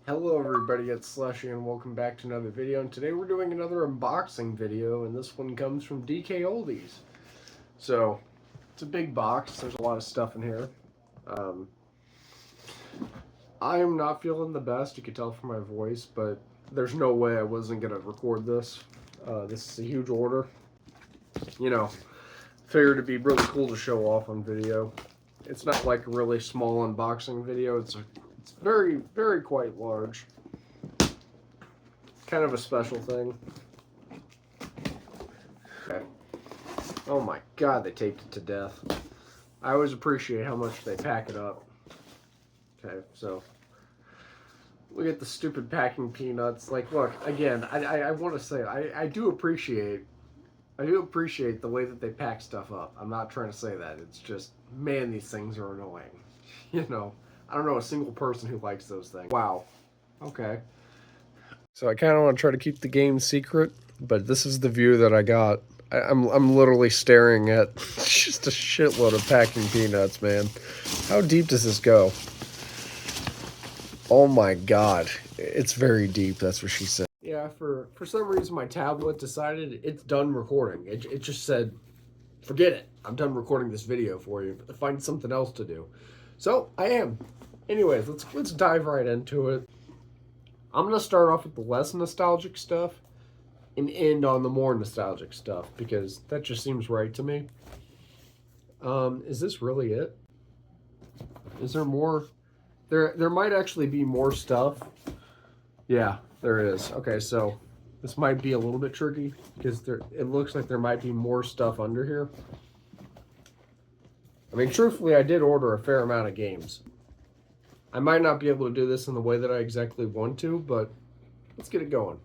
Hello everybody, it's Slushy and welcome back to another video. And today we're doing another unboxing video, and this one comes from Dkoldies. So, it's a big box, there's a lot of stuff in here. Um, I am not feeling the best, you can tell from my voice, but there's no way I wasn't going to record this. This is a huge order. You know, figured it'd be really cool to show off on video. It's not like a really small unboxing video, it's very, very quite large. Kind of a special thing. Okay. Oh my god, they taped it to death. I always appreciate how much they pack it up. Okay, so look at the stupid packing peanuts. Like, look, again, I want to say I do appreciate the way that they pack stuff up. I'm not trying to say that. It's just, man, these things are annoying. You know, I don't know a single person who likes those things. Wow. Okay. So I kind of want to try to keep the game secret, but this is the view that I got. I'm literally staring at just a shitload of packing peanuts, man. How deep does this go? Oh my god. It's very deep, that's what she said. Yeah, for some reason my tablet decided it's done recording. It just said, forget it. I'm done recording this video for you. Find something else to do. So, I am. Anyways, let's dive right into it. I'm going to start off with the less nostalgic stuff and end on the more nostalgic stuff because that just seems right to me. Is this really it? Is there more? There might actually be more stuff. Yeah, there is. Okay, so this might be a little bit tricky because it looks like there might be more stuff under here. I mean, truthfully, I did order a fair amount of games. I might not be able to do this in the way that I exactly want to, but let's get it going.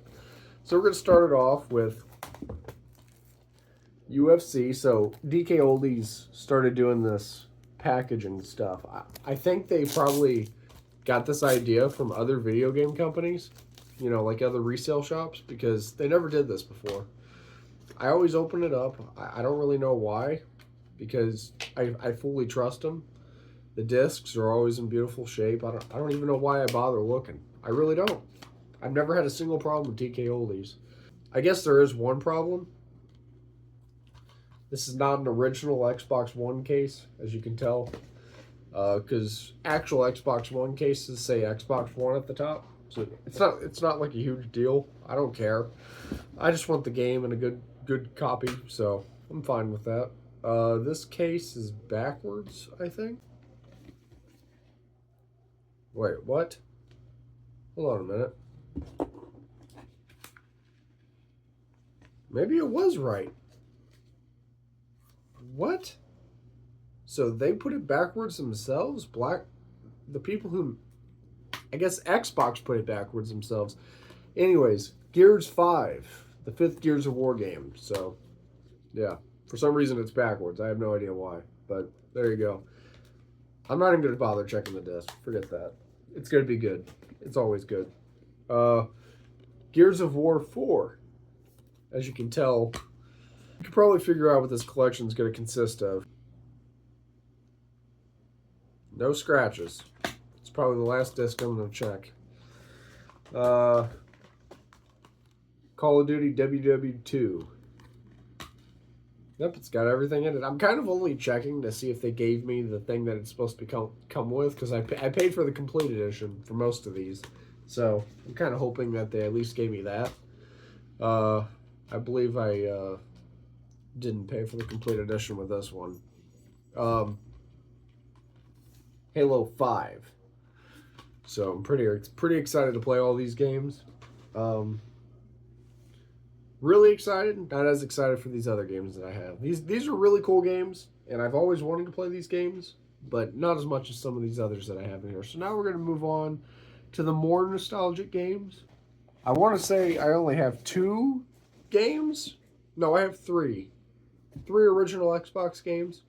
So we're going to start it off with UFC. So Dkoldies started doing this packaging stuff. I think they probably got this idea from other video game companies, you know, like other resale shops, because they never did this before. I always open it up. I don't really know why, because I fully trust them. The discs are always in beautiful shape. I don't even know why I bother looking. I really don't. I've never had a single problem with Dkoldies. I guess there is one problem. This is not an original Xbox One case, as you can tell, because actual Xbox One cases say Xbox One at the top. So it's not like a huge deal. I don't care. I just want the game and a good copy, so I'm fine with that. This case is backwards, I think. Wait, what? Hold on a minute. Maybe it was right. What? So they put it backwards themselves? The people who, I guess Xbox put it backwards themselves. Anyways, Gears 5, the 5th Gears of War game. So, yeah. For some reason it's backwards. I have no idea why. But there you go. I'm not even going to bother checking the disc. Forget that. It's going to be good. It's always good. Gears of War 4. As you can tell, you can probably figure out what this collection is going to consist of. No scratches. It's probably the last disc I'm going to check. Call of Duty WW2. Yep, it's got everything in it. I'm kind of only checking to see if they gave me the thing that it's supposed to come with, because I paid for the complete edition for most of these. So I'm kind of hoping that they at least gave me that. I believe I didn't pay for the complete edition with this one. Halo 5. So I'm pretty excited to play all these games. Really excited, not as excited for these other games that I have. These are really cool games, and I've always wanted to play these games, but not as much as some of these others that I have in here. So now we're going to move on to the more nostalgic games. I want to say I only have 2 games. No, I have 3. 3 original Xbox games.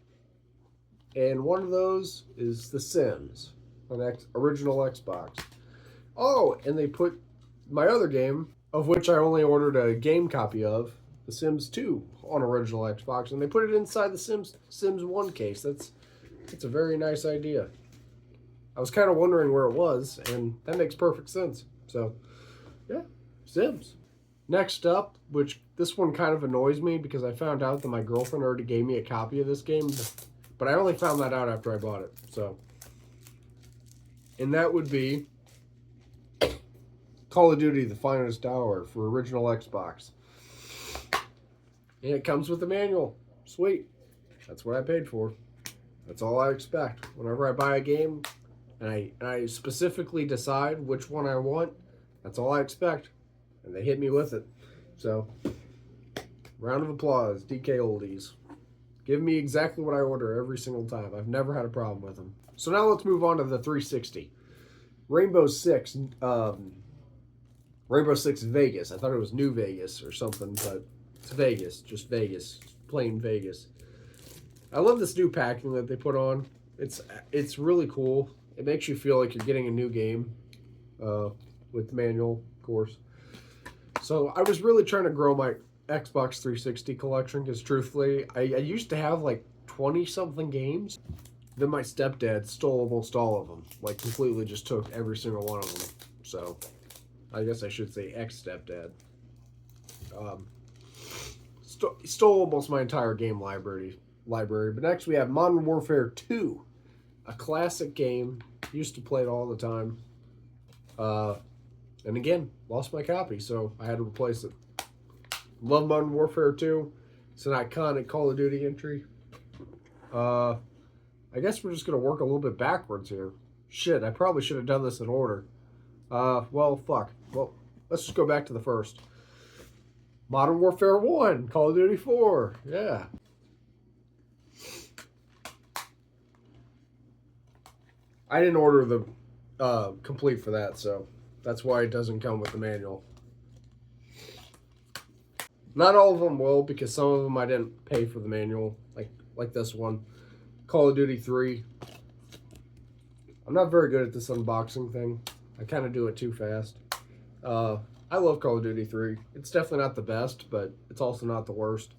And one of those is The Sims on original Xbox. Oh, and they put my other game, of which I only ordered a game copy of, The Sims 2 on original Xbox, and they put it inside the Sims 1 case. That's a very nice idea. I was kind of wondering where it was, and that makes perfect sense. So, yeah, Sims. Next up, which this one kind of annoys me because I found out that my girlfriend already gave me a copy of this game, but I only found that out after I bought it. So, and that would be Call of Duty: The Finest Hour for original Xbox. And it comes with a manual. Sweet. That's what I paid for. That's all I expect. Whenever I buy a game and I specifically decide which one I want, that's all I expect. And they hit me with it. So, round of applause, Dkoldies. Give me exactly what I order every single time. I've never had a problem with them. So now let's move on to the 360. Rainbow Six Vegas. I thought it was New Vegas or something, but it's Vegas. Just Vegas. Plain Vegas. I love this new packing that they put on. It's really cool. It makes you feel like you're getting a new game with the manual, of course. So I was really trying to grow my Xbox 360 collection because truthfully, I used to have like 20-something games. Then my stepdad stole almost all of them. Like completely just took every single one of them. So I guess I should say ex-stepdad. Stole almost my entire game library. But next we have Modern Warfare 2. A classic game. Used to play it all the time. And again, lost my copy, so I had to replace it. Love Modern Warfare 2. It's an iconic Call of Duty entry. I guess we're just going to work a little bit backwards here. Shit, I probably should have done this in order. Well, fuck. Well, let's just go back to the first. Modern Warfare 1, Call of Duty 4. Yeah. I didn't order the complete for that, so that's why it doesn't come with the manual. Not all of them will, because some of them I didn't pay for the manual, like this one. Call of Duty 3. I'm not very good at this unboxing thing. I kind of do it too fast. I love Call of Duty 3. It's definitely not the best, but it's also not the worst.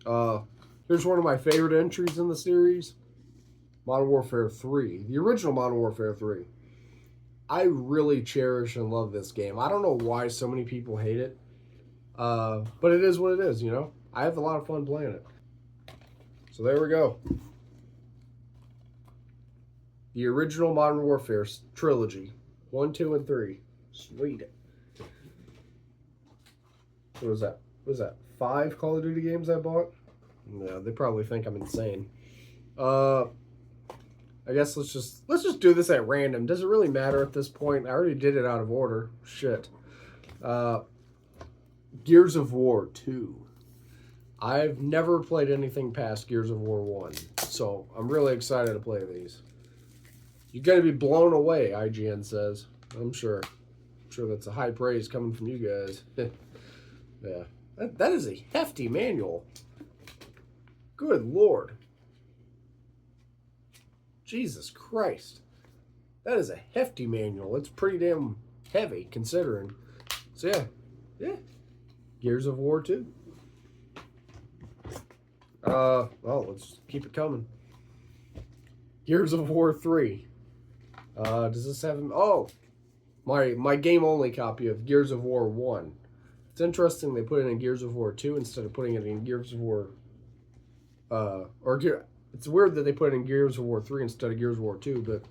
Here's one of my favorite entries in the series. Modern Warfare 3. The original Modern Warfare 3. I really cherish and love this game. I don't know why so many people hate it. But it is what it is, you know? I have a lot of fun playing it. So there we go. The original Modern Warfare trilogy. 1, 2, and 3. Sweet. What was that? What was that? 5 Call of Duty games I bought? No, they probably think I'm insane. I guess let's just do this at random. Does it really matter at this point? I already did it out of order. Shit. Gears of War 2. I've never played anything past Gears of War 1, so I'm really excited to play these. You're going to be blown away, IGN says. I'm sure. I'm sure that's a high praise coming from you guys. Yeah. That is a hefty manual. Good Lord. Jesus Christ. That is a hefty manual. It's pretty damn heavy, considering. So, yeah. Gears of War 2. Well, let's keep it coming. Gears of War 3. Does this have... Oh! My game-only copy of Gears of War 1. It's interesting they put it in Gears of War 2 instead of putting it in Gears of War... It's weird that they put it in Gears of War 3 instead of Gears of War 2, but...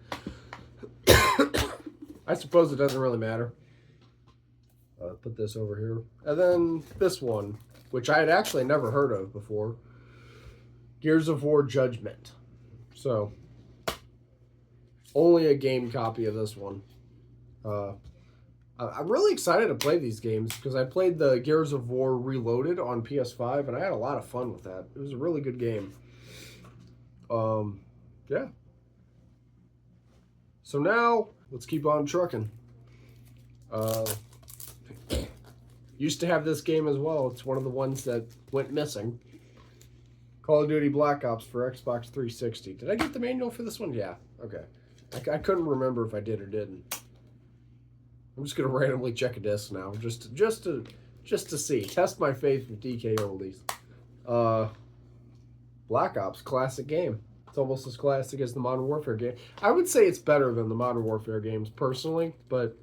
I suppose it doesn't really matter. Put this over here. And then this one, which I had actually never heard of before. Gears of War Judgment. So, only a game copy of this one. I'm really excited to play these games because I played the Gears of War Reloaded on PS5 and I had a lot of fun with that. It was a really good game. Yeah. So now, let's keep on trucking. Used to have this game as well. It's one of the ones that went missing. Call of Duty Black Ops for Xbox 360. Did I get the manual for this one? Yeah. Okay. I couldn't remember if I did or didn't. I'm just gonna randomly check a disc now, just to see, test my faith with Dkoldies. Black Ops, classic game. It's almost as classic as the Modern Warfare game. I would say it's better than the Modern Warfare games personally, but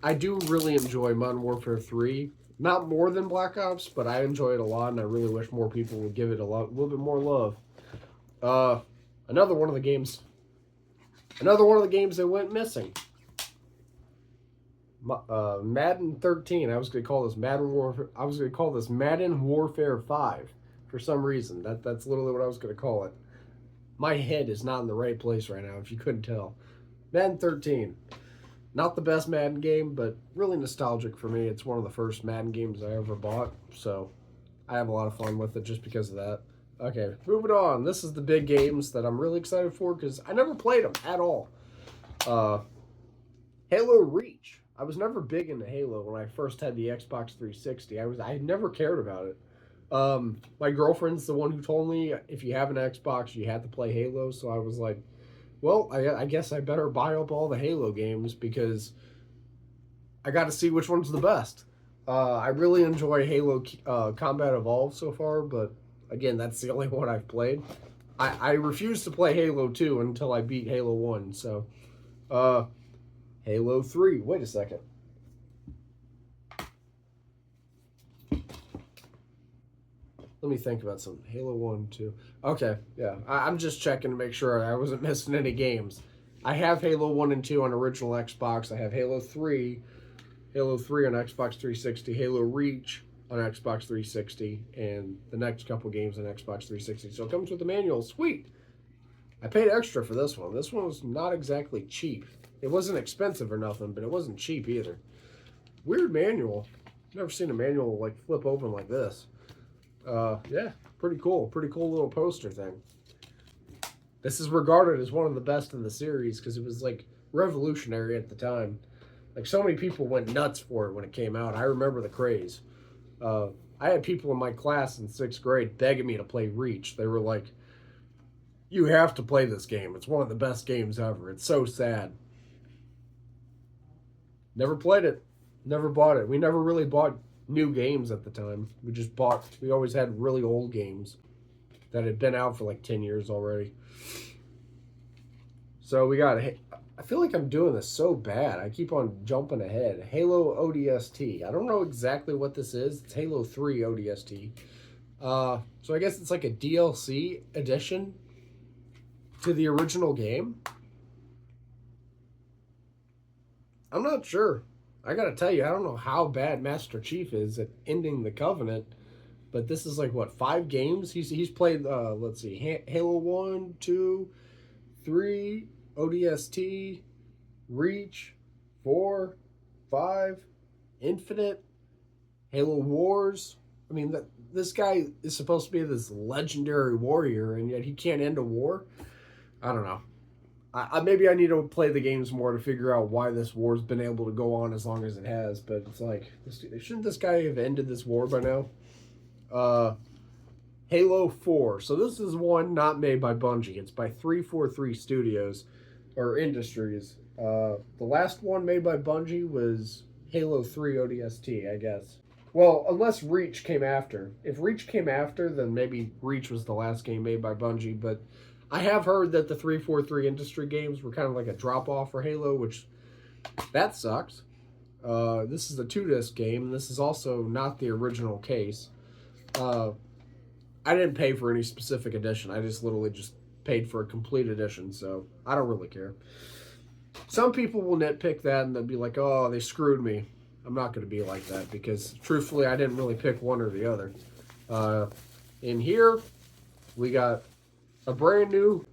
I do really enjoy Modern Warfare 3. Not more than Black Ops, but I enjoy it a lot, and I really wish more people would give it a little bit more love. Uh, another one of the games that went missing. Madden 13. I was going to call this Madden Warfare. I was going to call this Madden Warfare 5 for some reason. That's literally what I was going to call it. My head is not in the right place right now, if you couldn't tell. Madden 13. Not the best Madden game, but really nostalgic for me. It's one of the first Madden games I ever bought, so I have a lot of fun with it just because of that. Okay, moving on. This is the big games that I'm really excited for because I never played them at all. Halo Reach. I was never big into Halo when I first had the Xbox 360. I never cared about it. My girlfriend's the one who told me if you have an Xbox, you have to play Halo. So I was like, well, I guess I better buy up all the Halo games because I got to see which one's the best. I really enjoy Halo Combat Evolved so far, but again, that's the only one I've played. I refuse to play Halo 2 until I beat Halo 1. So, Halo 3. Wait a second. Let me think about something. Halo 1, 2. Okay, yeah. I'm just checking to make sure I wasn't missing any games. I have Halo 1 and 2 on original Xbox. I have Halo 3 on Xbox 360, Halo Reach on Xbox 360, and the next couple games on Xbox 360. So it comes with the manual. Sweet! I paid extra for this one. This one was not exactly cheap. It wasn't expensive or nothing, but it wasn't cheap either. Weird manual. Never seen a manual like flip open like this. Yeah, pretty cool. Pretty cool little poster thing. This is regarded as one of the best in the series because it was like revolutionary at the time. Like so many people went nuts for it when it came out. I remember the craze. I had people in my class in 6th grade begging me to play Reach. They were like, you have to play this game. It's one of the best games ever. It's so sad. Never played it. Never bought it. We never really bought new games at the time. We always had really old games that had been out for like 10 years already. So we got, I feel like I'm doing this so bad. I keep on jumping ahead. Halo ODST. I don't know exactly what this is. It's Halo 3 ODST. So I guess it's like a DLC edition to the original game. I'm not sure. I gotta tell you, I don't know how bad Master Chief is at ending the Covenant, but this is like, what, 5 games? He's played, let's see, Halo 1, 2, 3, ODST, Reach, 4, 5, Infinite, Halo Wars. I mean, this guy is supposed to be this legendary warrior, and yet he can't end a war? I don't know. Maybe I need to play the games more to figure out why this war's been able to go on as long as it has, but it's like, shouldn't this guy have ended this war by now? Halo 4. So this is one not made by Bungie. It's by 343 Studios, or Industries. The last one made by Bungie was Halo 3 ODST, I guess. Well, unless Reach came after. If Reach came after, then maybe Reach was the last game made by Bungie, but I have heard that the 343 Industry games were kind of like a drop-off for Halo, which, that sucks. This is a 2-disc game. This is also not the original case. I didn't pay for any specific edition. I just literally just paid for a complete edition, so I don't really care. Some people will nitpick that and they'll be like, oh, they screwed me. I'm not going to be like that because, truthfully, I didn't really pick one or the other. In here, we got a brand new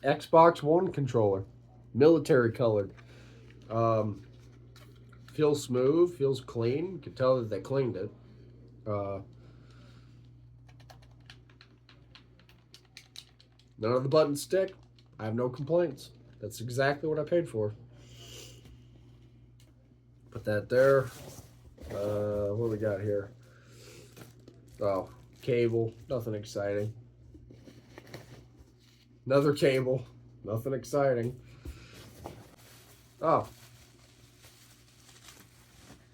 Xbox One controller, military colored. Feels smooth, feels clean. You can tell that they cleaned it. None of the buttons stick. I have no complaints. That's exactly what I paid for. Put that there. What do we got here? Oh, cable. Nothing exciting. Another cable. Nothing exciting. Oh.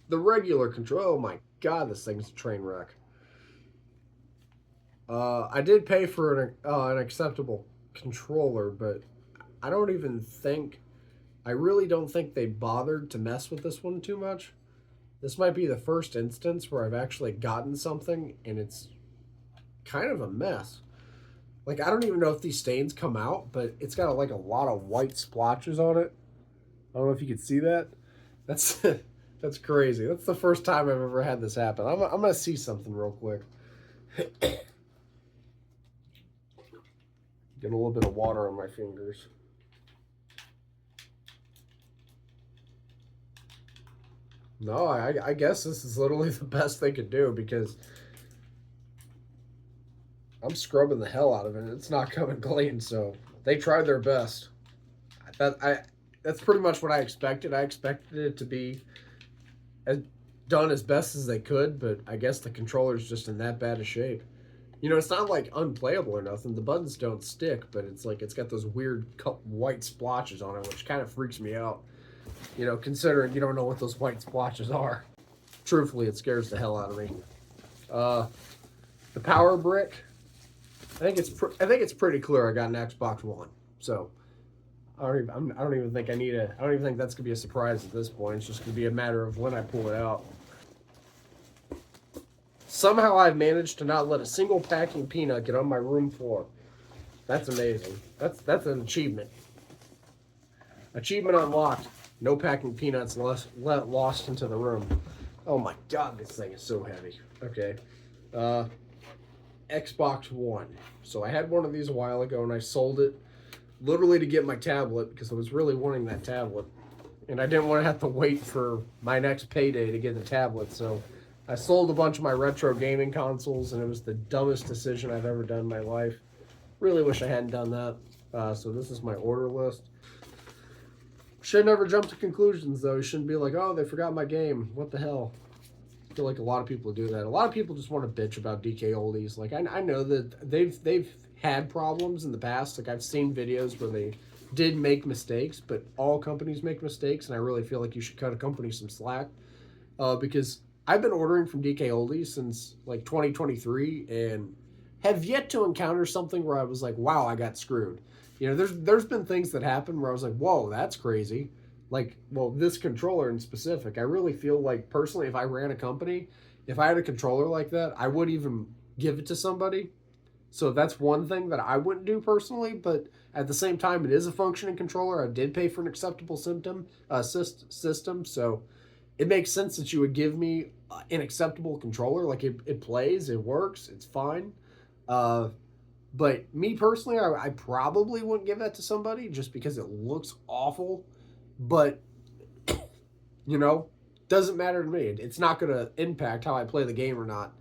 The regular control. Oh my god, this thing's a train wreck. I did pay for an acceptable controller, but I don't even think, I really don't think they bothered to mess with this one too much. This might be the first instance where I've actually gotten something and it's kind of a mess. Like, I don't even know if these stains come out, but it's got like a lot of white splotches on it. I don't know if you can see that. That's that's crazy. That's the first time I've ever had this happen. I'm gonna see something real quick. Get a little bit of water on my fingers. No, I guess this is literally the best they could do because I'm scrubbing the hell out of it and it's not coming clean. So they tried their best. That's pretty much what I expected. I expected it to be as done as best as they could, but I guess the controller's just in that bad a shape. You know, it's not like unplayable or nothing. The buttons don't stick, but it's like it's got those weird white splotches on it, which kind of freaks me out. You know, considering you don't know what those white splotches are. Truthfully, it scares the hell out of me. The power brick, I think it's pretty clear. I got an Xbox One, so I don't even think I don't even think that's gonna be a surprise at this point. It's just gonna be a matter of when I pull it out. Somehow I've managed to not let a single packing peanut get on my room floor. That's amazing. That's an achievement. Achievement unlocked. No packing peanuts lost into the room. Oh my god, this thing is so heavy. Okay. Xbox One. So I had one of these a while ago and I sold it literally to get my tablet because I was really wanting that tablet. And I didn't want to have to wait for my next payday to get the tablet. So I sold a bunch of my retro gaming consoles and it was the dumbest decision I've ever done in my life. Really wish I hadn't done that. So this is my order list. Should never jump to conclusions though. You shouldn't be like, oh, they forgot my game. What the hell? I feel like a lot of people do that. A lot of people just want to bitch about Dkoldies. Like I know that they've had problems in the past. Like I've seen videos where they did make mistakes, but all companies make mistakes, and I really feel like you should cut a company some slack because I've been ordering from Dkoldies since like 2023 and have yet to encounter something where I was like, wow, I got screwed. You know, there's been things that happen where I was like, whoa, that's crazy. Like, well, this controller in specific, I really feel like personally, if I ran a company, if I had a controller like that, I would even give it to somebody. So that's one thing that I wouldn't do personally, but at the same time, it is a functioning controller. I did pay for an acceptable system, so it makes sense that you would give me an acceptable controller. Like it plays, it works, it's fine. But me personally, I probably wouldn't give that to somebody just because it looks awful. But, you know, doesn't matter to me. It's not going to impact how I play the game or not.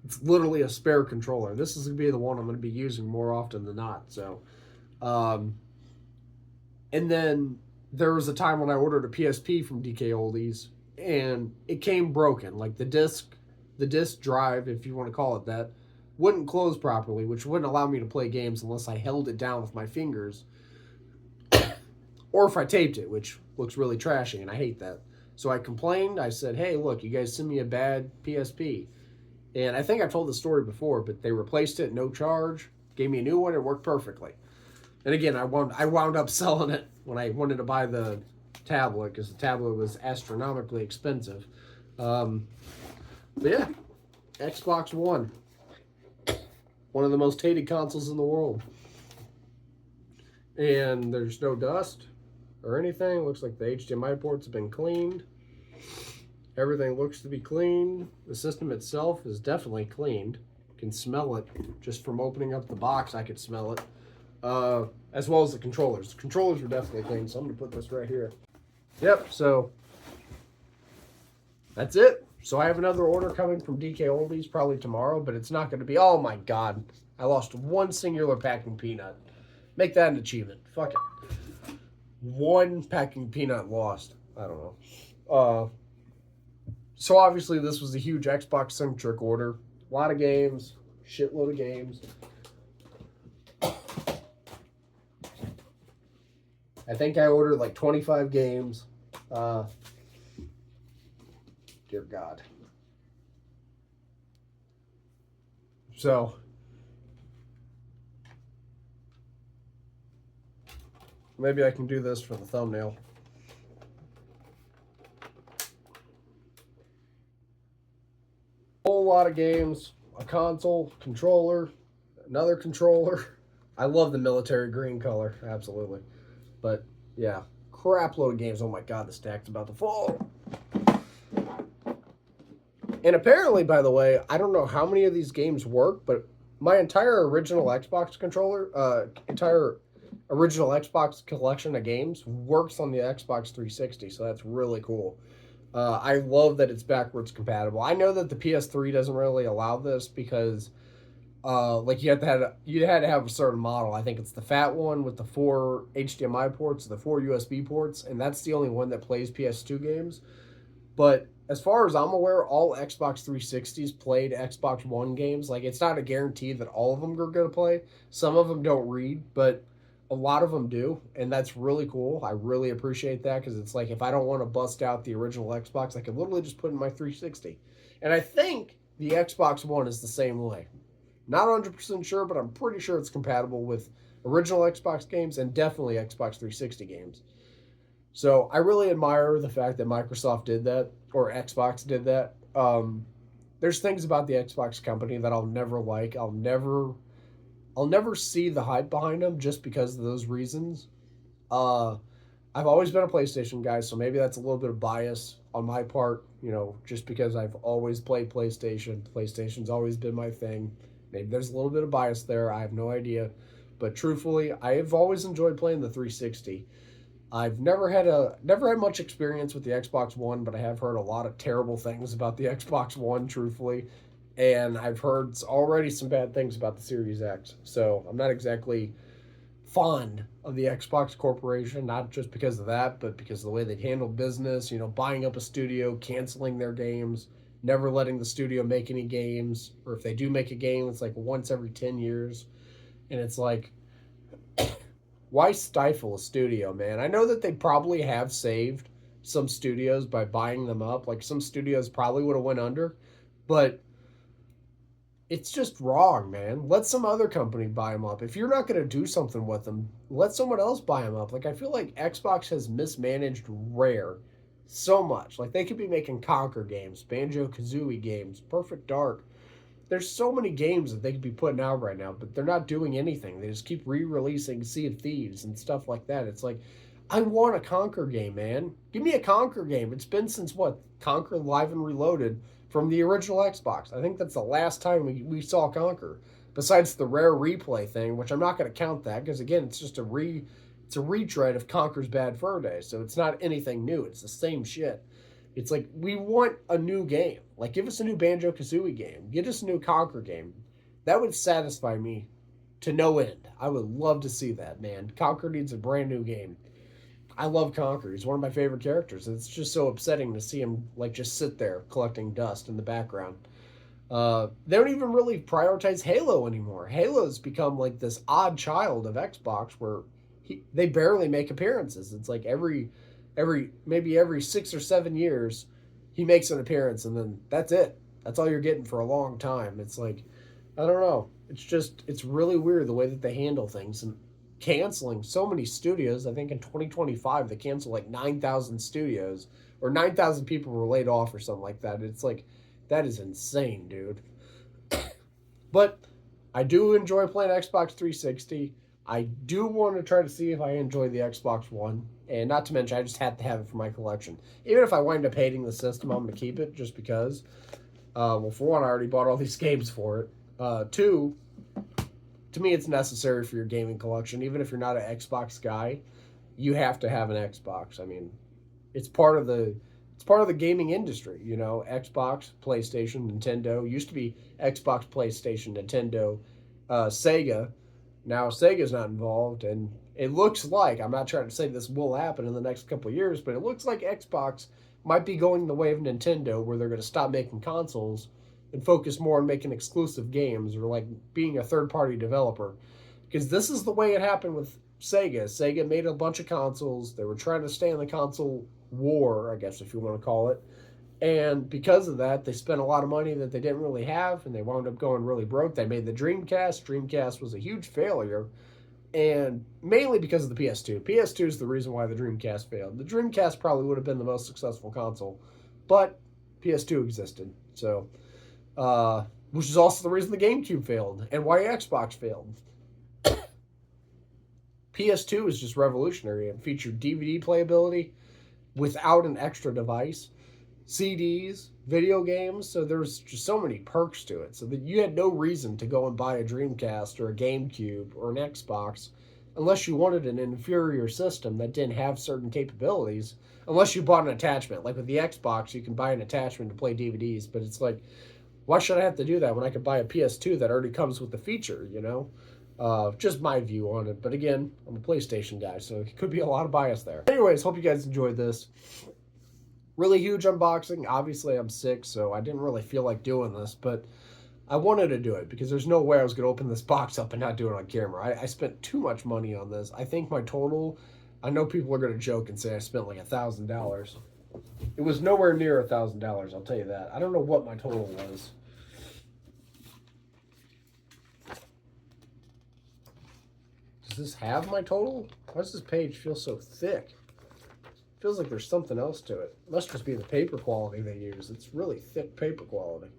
It's literally a spare controller. This is going to be the one I'm going to be using more often than not. So, and then there was a time when I ordered a PSP from Dkoldies and it came broken. Like the disc drive, if you want to call it that, wouldn't close properly, which wouldn't allow me to play games unless I held it down with my fingers. Or if I taped it, which looks really trashy, and I hate that. So I complained. I said, hey, look, you guys sent me a bad PSP. And I think I've told the story before, but they replaced it, no charge, gave me a new one, it worked perfectly. And again, I wound up selling it when I wanted to buy the tablet, because the tablet was astronomically expensive. But yeah, Xbox One. One of the most hated consoles in the world. And there's no dust or anything. Looks like the HDMI ports have been cleaned. Everything looks to be clean. The system itself is definitely cleaned. You can smell it just from opening up the box. I could smell it, as well as the controllers. The controllers were definitely clean, so I'm gonna put this right here. Yep. So that's it. So I have another order coming from Dkoldies probably tomorrow, but it's not going to be. Oh my god! I lost one singular packing peanut. Make that an achievement. Fuck it. One packing peanut lost. I don't know. So obviously this was a huge Xbox-centric order. A lot of games. Shitload of games. I think I ordered like 25 games. Dear God. So Maybe I can do this for the thumbnail. Whole lot of games, a console, controller, another controller. I love the military green color, absolutely. But yeah, crap load of games. Oh my god, the stack's about to fall. And apparently, by the way, I don't know how many of these games work, but my entire original Xbox controller, entire original Xbox collection of games works on the Xbox 360, so that's really cool. I love that it's backwards compatible. I know that the PS3 doesn't really allow this because, like you had to have a certain model. I think it's the fat one with the 4 HDMI ports, the 4 USB ports, and that's the only one that plays PS2 games. But as far as I'm aware, all Xbox 360s played Xbox One games. Like, it's not a guarantee that all of them are going to play. Some of them don't read, but a lot of them do. And that's really cool. I really appreciate that because it's like if I don't want to bust out the original Xbox, I can literally just put in my 360. And I think the Xbox One is the same way. Not 100% sure, but I'm pretty sure it's compatible with original Xbox games and definitely Xbox 360 games. So I really admire the fact that Microsoft did that or Xbox did that. There's things about the Xbox company that I'll never like. I'll never see the hype behind them just because of those reasons. Uh, I've always been a PlayStation guy, so maybe that's a little bit of bias on my part. You know, just because I've always played PlayStation. PlayStation's always been my thing. Maybe there's a little bit of bias there. I have no idea. But truthfully, I have always enjoyed playing the 360. I've never had much experience with the Xbox One, but I have heard a lot of terrible things about the Xbox One, truthfully. And I've heard already some bad things about the Series X. So I'm not exactly fond of the Xbox Corporation, not just because of that, but because of the way they handle business, you know, buying up a studio, canceling their games, never letting the studio make any games, or if they do make a game, it's like once every 10 years. And it's like, why stifle a studio, man? I know that they probably have saved some studios by buying them up. Like some studios probably would have went under, but it's just wrong, man. Let some other company buy them up. If you're not going to do something with them, let someone else buy them up. Like I feel like Xbox has mismanaged Rare so much. Like they could be making Conquer games, Banjo Kazooie games, Perfect Dark. There's so many games that they could be putting out right now, but they're not doing anything. They just keep re-releasing Sea of Thieves and stuff like that. It's like, I want a Conquer game, man. Give me a Conquer game. It's been since what? Conquer Live and Reloaded from the original Xbox. I think that's the last time we saw Conquer. Besides the rare replay thing, which I'm not going to count that because again, it's just it's a retread of Conquer's Bad Fur Day, so it's not anything new. It's the same shit. It's like we want a new game. Like give us a new Banjo Kazooie game. Get us a new Conquer game. That would satisfy me to no end. I would love to see that, man. Conquer needs a brand new game. I love Conquer. He's one of my favorite characters. It's just so upsetting to see him like just sit there collecting dust in the background. They don't even really prioritize Halo anymore. Halo's become like this odd child of Xbox where they barely make appearances. It's like maybe every 6 or 7 years he makes an appearance and then that's it. That's all you're getting for a long time. It's like I don't know. It's really weird the way that they handle things and canceling so many studios. I think in 2025 they canceled like 9,000 studios or 9,000 people were laid off or something like that. It's like that is insane, dude. But I do enjoy playing Xbox 360. I do want to try to see if I enjoy the Xbox One. And not to mention, I just have to have it for my collection. Even if I wind up hating the system, I'm going to keep it just because. Well, for one, I already bought all these games for it. Two, to me, it's necessary for your gaming collection. Even if you're not an Xbox guy, you have to have an Xbox. I mean, it's part of the gaming industry, you know. Xbox, PlayStation, Nintendo. Used to be Xbox, PlayStation, Nintendo, Sega. Now Sega's not involved, and it looks like, I'm not trying to say this will happen in the next couple of years, but it looks like Xbox might be going the way of Nintendo, where they're going to stop making consoles and focus more on making exclusive games or like being a third-party developer. Because this is the way it happened with Sega. Sega made a bunch of consoles. They were trying to stay in the console war, I guess if you want to call it. And because of that, they spent a lot of money that they didn't really have, and they wound up going really broke. They made the Dreamcast. Dreamcast was a huge failure. And mainly because of the PS2. PS2 is the reason why the Dreamcast failed. The Dreamcast probably would have been the most successful console, but PS2 existed. So, which is also the reason the GameCube failed and why Xbox failed. PS2 is just revolutionary. It featured DVD playability without an extra device, CDs, video games. So there was just so many perks to it. So that you had no reason to go and buy a Dreamcast or a GameCube or an Xbox unless you wanted an inferior system that didn't have certain capabilities. Unless you bought an attachment. Like with the Xbox, you can buy an attachment to play DVDs. But it's like, why should I have to do that when I could buy a PS2 that already comes with the feature, you know? Just my view on it. But again, I'm a PlayStation guy, so it could be a lot of bias there. Anyways, hope you guys enjoyed this. Really huge unboxing. Obviously, I'm sick, so I didn't really feel like doing this, but I wanted to do it because there's no way I was going to open this box up and not do it on camera. I spent too much money on this. I think my total, I know people are going to joke and say I spent like $1,000. It was nowhere near $1,000, I'll tell you that. I don't know what my total was. Does this have my total? Why does this page feel so thick? Feels like there's something else to it. Must just be the paper quality they use. It's really thick paper quality.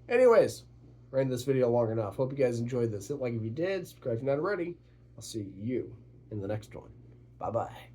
Anyways, ran this video long enough. Hope you guys enjoyed this. Hit like if you did. Subscribe if you're not already. I'll see you in the next one. Bye-bye.